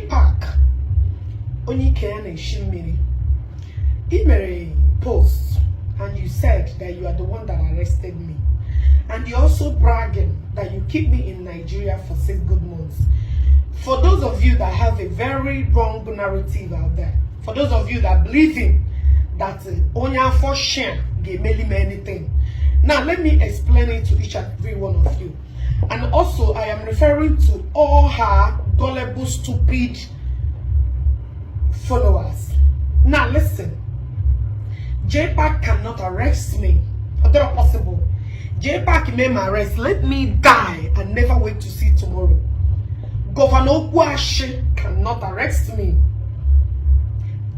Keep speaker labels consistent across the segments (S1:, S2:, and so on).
S1: Jpac onye Kenya Shimiri, he made a post and you said that you are the one that arrested me, and you're also bragging that you keep me in Nigeria for 6 good months. For those of you that have a very wrong narrative out there, for those of you that believe in that Onya for share gave me anything, now let me explain it to each and every one of you. And also I am referring to all her gullible, stupid followers. Now listen, Jpac cannot arrest me. Not possible. Jpac may arrest, let me die and never wait to see tomorrow. Governor Okwashi cannot arrest me.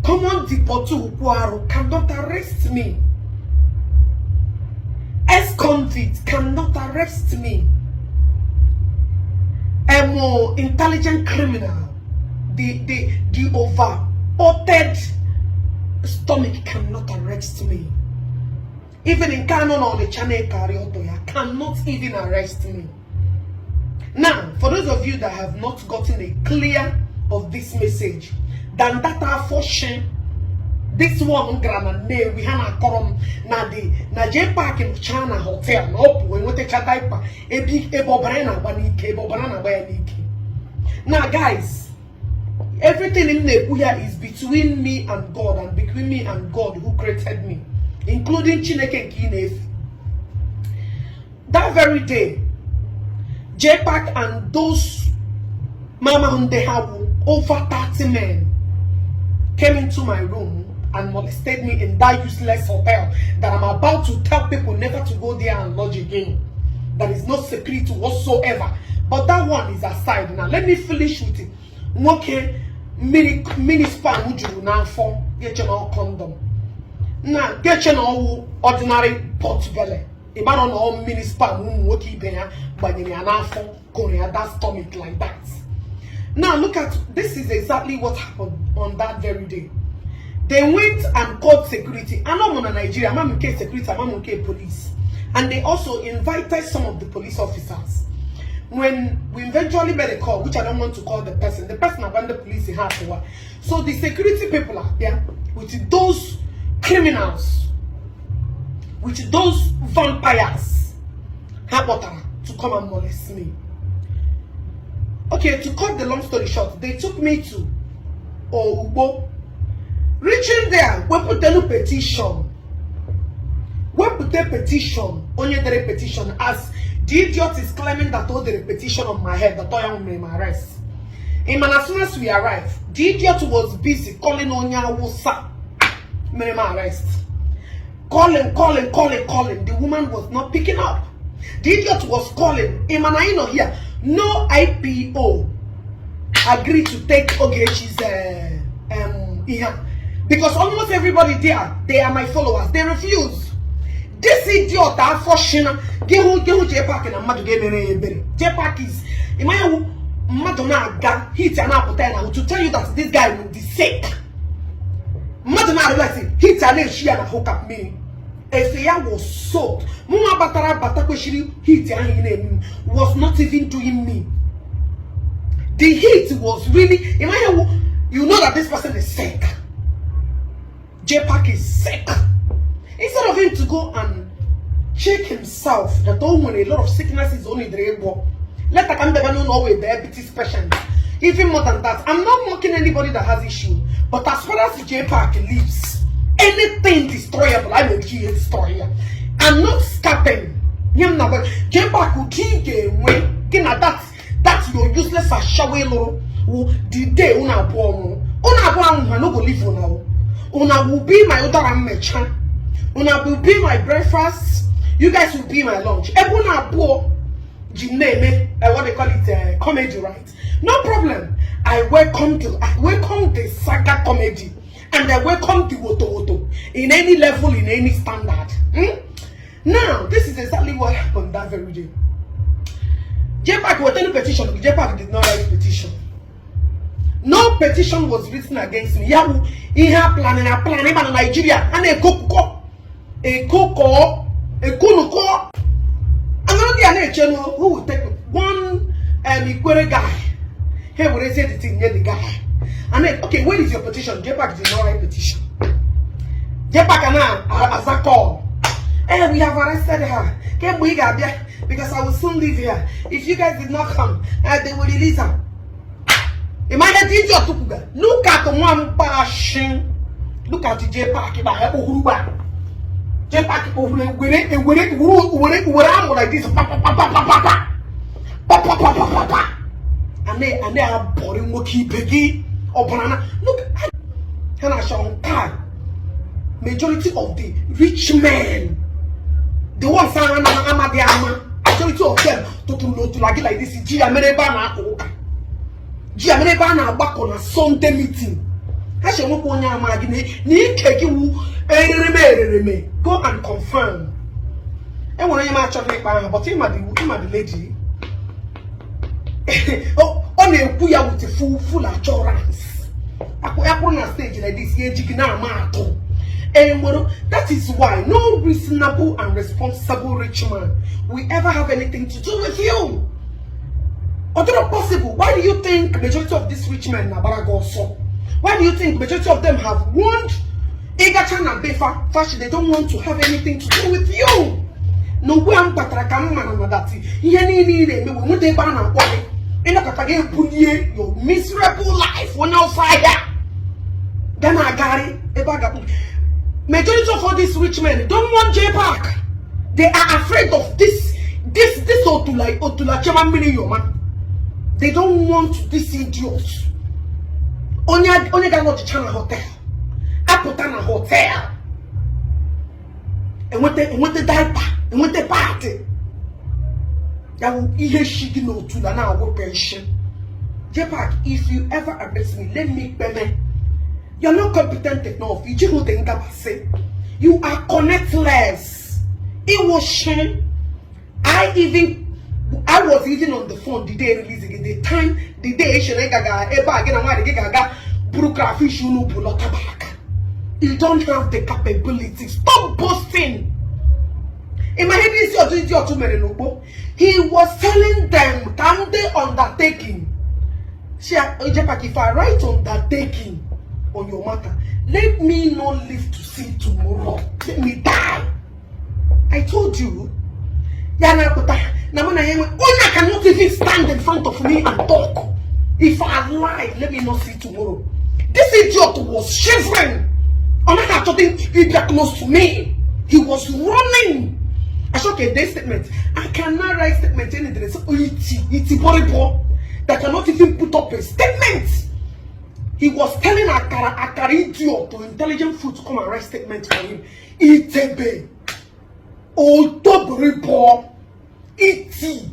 S1: Common Deportu Ukwaru cannot arrest me. Ex-convict cannot arrest me. A more intelligent criminal, the over-potted stomach cannot arrest me. Even in Canon or the Channel Kariotoya cannot even arrest me. Now, for those of you that have not gotten a clear of this message, then that are for shame. This one grana ne we hana korom na the na Jpac in China hotel no we went to Chadaipa ebo banana banike. Now guys, everything in the is between me and God, and between me and God who created me, including Chineke Kinef. That very day, Jpac and those Mama Hundehawu, over 30 men, came into my room and molested me in that useless hotel that I'm about to tell people never to go there and lodge again. There is no security whatsoever. But that one is aside. Now let me finish with it. Okay, mini spam ujuru na form get your condom. Now get your ordinary pot belly. A man on all mini spam woke benya but in an form Korea that stomach like that. Now look at this is exactly what happened on that very day. They went and called security. I'm not in Nigeria, I'm not security, I'm not police. And they also invited some of the police officers. When we eventually made a call, which I don't want to call the person abandoned the police in half hour. So the security people are there with those criminals, with those vampires, to come and molest me. Okay, to cut the long story short, they took me to Igbo. Reaching there, we put a petition. We put a petition, only the petition, as the idiot is claiming that all the repetition on my head, that I am my arrest. And as soon as we arrived, the idiot was busy calling Onya Wosa, my arrest. Calling. The woman was not picking up. The idiot was calling. Imanaino here. No IPO agreed to take Ogechi's because almost everybody there, they are my followers. They refuse. This idiot are for Shina. Gehu Jpac and Madu Jpac is Madonna ga hit an apple to tell you that this guy will be sick. Madonna realizing hit an she and hook up me. Efeya was soaked. Muma Batara Batakweshiri hit and was not even doing me. The heat was really, you know that this person is sick. Jpac is sick. Instead of him to go and check himself, that when a lot of sickness is only the able. Let the can know with diabetes patient. Even more than that, I'm not mocking anybody that has issue. But as far as Jpac lives, anything destroyable, I will be a destroyer. I'm not scapping. Jpac will keep away. That's your useless as shower low. The day una born. Una born, no go live now. Una will be my other merchant. Una will be my breakfast. You guys will be my lunch. Ebuna bo jineme, what they call it, comedy, right? No problem. I welcome the saga comedy, and I welcome the woto in any level, in any standard. Now, this is exactly what happened that very day. Jpac was any petition. Jpac did not write petition. No petition was written against me. Yahu, he had planning in Nigeria, and a kunuko. Another day, who will take one Ikwere guy. Hey, when they say the thing, near the guy. And then, okay, when is your petition? Jpac did not write petition. Jpac and as a call. Hey, we have arrested her. Because I will soon leave here. If you guys did not come, they will release her. Imagine idiot. Look at the one passion. Look at the Jpac. Jpac like this. And they are boring Moki Peggy or banana. Look at Hannah. Majority of the rich men, the ones majority of them to like this. Giamenebana back on a Sunday meeting. I shall not want go and confirm. And when I match of but him the lady. Oh, only a puya with a full assurance. I put on a stage like this, and that is why no reasonable and responsible rich man will ever have anything to do with you. Although possible, why do you think majority of these rich men are baragoso? Why do you think majority of them have warned Igachan and Befa fashion? They don't want to have anything to do with you. No one patrakam manadati. Your miserable life when on fire. Then I got it. Majority of all these rich men don't want Jpac. They are afraid of this Otula Chairman meaning your man. They don't want this idiot. Only got not the China hotel. I put on a hotel. And with the diaper, and with the party. That will hear she no to the now operation. Jpac, if you ever arrest me, let me pay. You're not competent enough. You are connectless. It was shame. I was even on the phone the day releasing it. The time, the day you don't have the capability. Stop boasting. In my head, he was telling them, can they undertaking? If I write undertaking on your matter, let me not live to see tomorrow. Let me die. I told you. I cannot even stand in front of me and talk. If I lie, let me not see tomorrow. This idiot was shivering. He got close to me. He was running. I said, okay, this statement. I cannot write statement anything. That cannot even put up a statement. He was telling Akara idiot to intelligent food to come and write statement for him. Itebe. Old top report. E.T.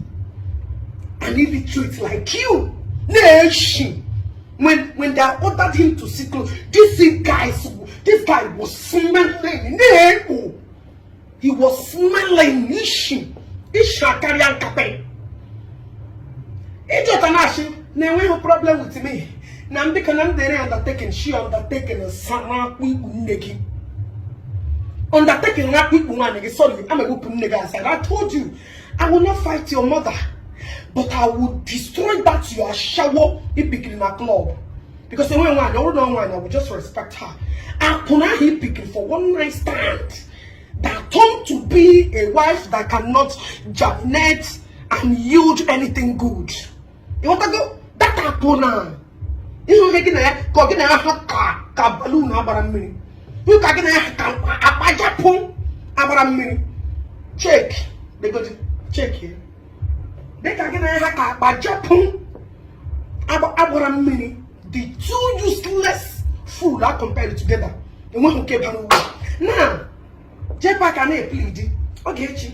S1: an illiterate like you. Nation. When they ordered him to sit close, this guy was smelling. He was smelling issue. Ishakarian Kape. It's not an issue. Now we have a problem with me. Now I'm undertaking, she undertaking a sana quick negi. Undertaking a quick one, sorry, I'm a good nigga. I told you, I will not fight your mother, but I will destroy that your shower in a club. Because the one I will just respect her. I put her picking for one night stand that turned to be a wife that cannot germinate and yield anything good. You want to go? That happened. You know, check. They go to check here. They can get a Japan. The two useless food are compared together. The one who came now, Jpac can plead. Ogechi,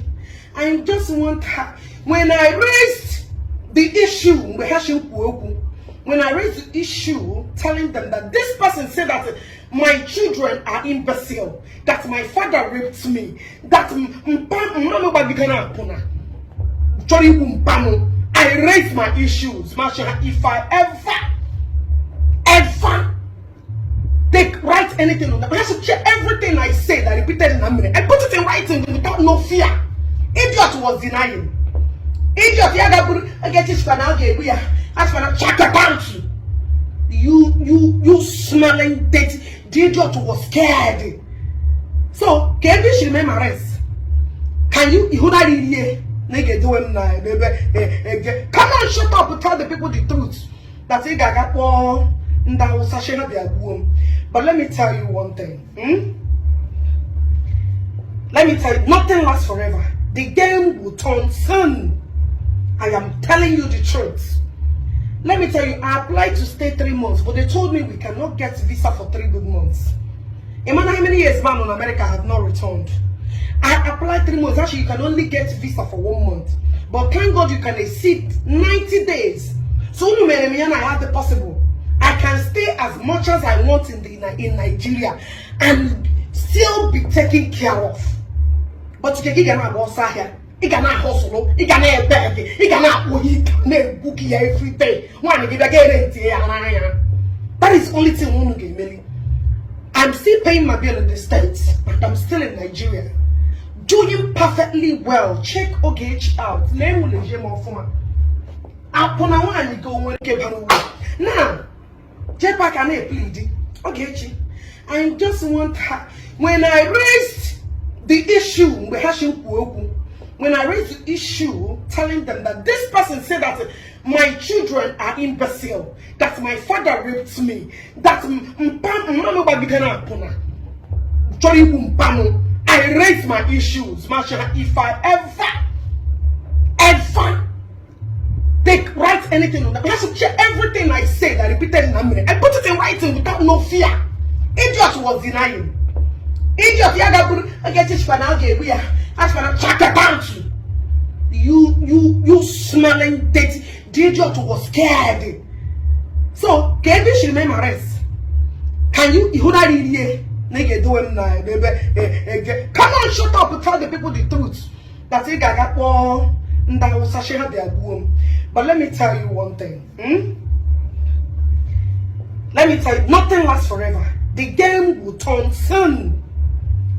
S1: I just want her. When I raised the issue, when I raised the issue, telling them that this person said that my children are imbecile, that my father raped me, that I raised my issues. If I ever write anything on that, I should check everything I said. I repeated in a minute. I put it in writing without no fear. Idiot was denying. Idiot, As for the check account, you smelling dirty. The idiot was scared. So, can you remember rest? Can you come on, shut up and tell the people the truth. That's it, but let me tell you one thing. Let me tell you, nothing lasts forever. The game will turn soon. I am telling you the truth. Let me tell you, I applied to stay 3 months, but they told me we cannot get visa for 3 good months. Imagine how many years man in America have not returned. I applied 3 months. Actually, you can only get visa for 1 month. But thank God you can exceed 90 days. So I have the possible. I can stay as much as I want in Nigeria and still be taken care of. But you can go here. You can hustle. You can beg. You can book every day. That is the only thing. I'm still paying my bill in the States, but I'm still in Nigeria. Doing perfectly well. Check Ogechi out. Now, Jpac and plead. Ogechi, I just want her. When I raised the issue, when I raised the issue, telling them that this person said that my children are imbecile, that my father raped me, that I raised my issues. If I ever write anything on that, I should check everything I said. I repeated in a minute. I put it in writing without no fear. Idiot was denying. Idiot, you smelling dirty. The idiot was scared. So, can you remember rest? Can you come on, shut up and tell the people the truth. That's it, but let me tell you one thing. Let me tell you, nothing lasts forever. The game will turn soon.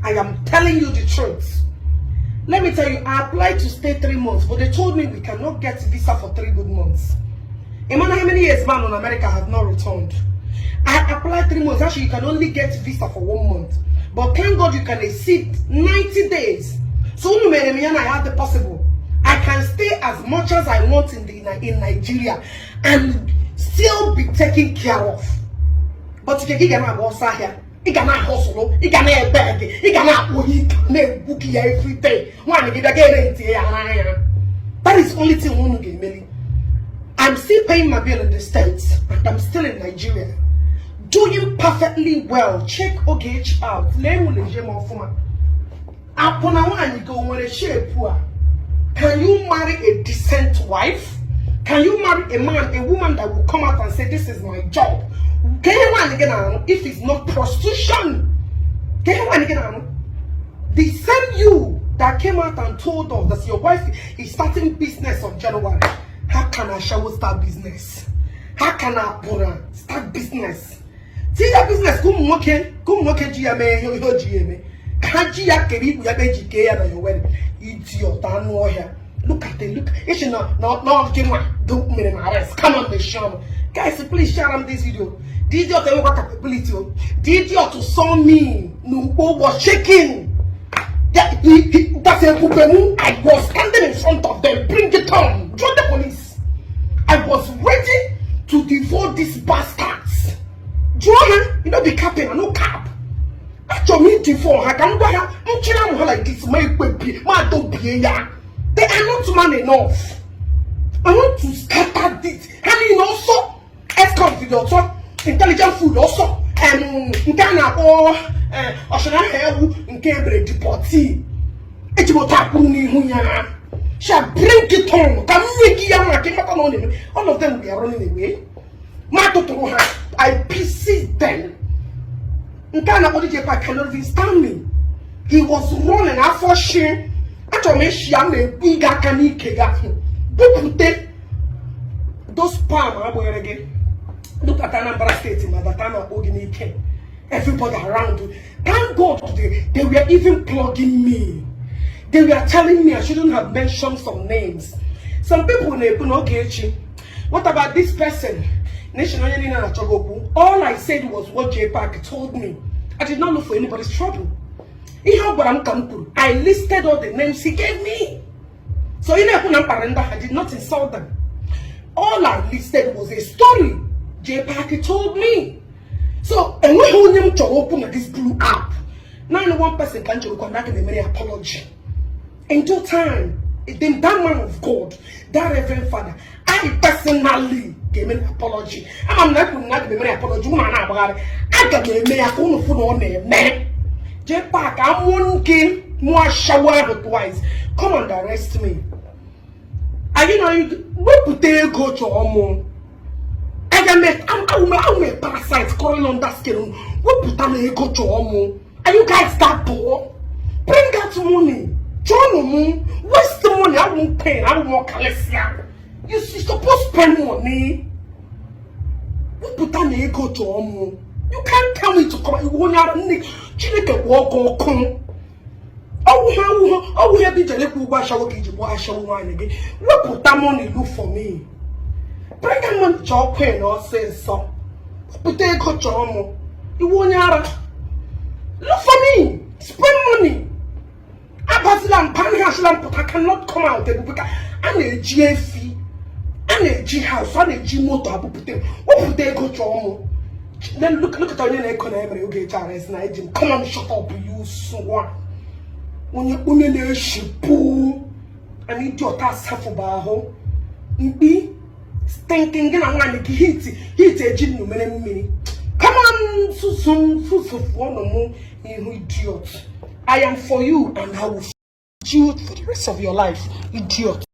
S1: I am telling you the truth. Let me tell you, I applied to stay 3 months, but they told me we cannot get visa for 3 good months. Imagine how many years man in America have not returned. I applied 3 months. Actually, you can only get visa for 1 month. But thank God you can exceed 90 days. So I have the possible. I can stay as much as I want in Nigeria and still be taken care of. But you can go here. You can hustle. You can beg. You can book every day. That is the only thing. I'm still paying my bill in the States, but I'm still in Nigeria. Doing perfectly well. Check Ogechi out. Can you marry a decent wife? Can you marry a woman that will come out and say, this is my job? If it's not prostitution? The same you that came out and told us that your wife is starting business on January. How can I start business? How can I start business? See that business, come work GMA. Look at it, look. It's not don't make my arrest. Come on, the guys, please share this video. The idiot got capability. The idiot to saw me no was shaking. That's a poopemu. I was standing in front of them. Bring it on. Join the police. I was ready to devour these bastards. Join, you know, be capping and no cap. After me before, I can go here. Like this. My don't be here. They are not man enough. I want to scatter this. And you also escort with also intelligent food also. And Ghana or Oshana Hell in Cambridge deportee. It will tap on me. Shall bring it home. Can make you all of them we are running away. I pity them. Ghana Jpac cannot even stand me. He was running after shame. Those palm again. Look at Anambra State in Madatana Oginike. Everybody around you. Thank God they were even plugging me. They were telling me I shouldn't have mentioned some names. Some people in Ogechi, What about this person? All I said was what Jpac told me. I did not look for anybody's trouble. I listed all the names he gave me. So I did not insult them. All I listed was a story Jpac told me. So and when you to open this blue app, now one person can't conduct an apology. In due time, then that man of God, that Reverend Father, I personally gave an apology. I'm not going to give an apology. I got a phone on there. Jpac, I'm one game more shower twice. Come and arrest me. And you know, what put they go to Omo? I'm a parasite crawling on that skin. What put they go to Omo? Are you guys that poor? Bring that money. John, waste the money. I won't pay. I won't Calesia. You're supposed to spend money. What put they go to Omo? You can't tell me to come. You won't have any. You can walk or come. Oh, we have been to look wash our kitchen, wash our wine again. What put that money look for me? Bring a money job pen or say so. But they go to Omo. You won't have. Look for me. Spend money. I cannot come out because I'm a GFE. I'm a G house. I'm a G motor. What would they go to Omo? Then look at our economy. Okay, Charles, come on, shut up, you swan. When you shipoo, I need your task for Baho. Be stinking and I want to hit a gym no many. Come on, soon, one or more, you idiot. I am for you and I will fight you for the rest of your life, idiot.